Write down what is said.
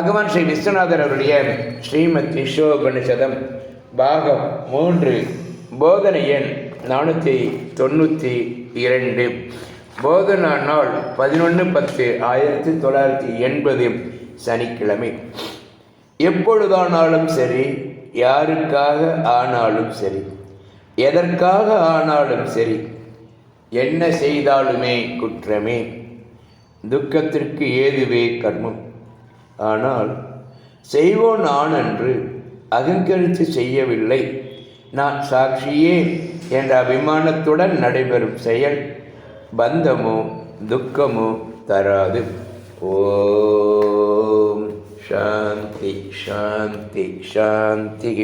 பகவான் ஸ்ரீ விஸ்வநாதர் அவருடைய ஸ்ரீமத் விஸ்வோபனிஷதம் பாகம் 3 போதனை எண் 492 போதனா நாள் 11/10/1980 சனிக்கிழமை. எப்பொழுதானாலும் சரி, யாருக்காக ஆனாலும் சரி, எதற்காக ஆனாலும் சரி, என்ன செய்தாலுமே குற்றமே, துக்கத்திற்கு ஏதுவே கர்மம். ஆனால் செய்வோன் நான் என்று அகங்கரித்து செய்யவில்லை, நான் சாட்சியே என்ற அபிமானத்துடன் நடைபெறும் செயல் பந்தமோ துக்கமோ தராது. ஓம் சாந்தி சாந்தி சாந்தி.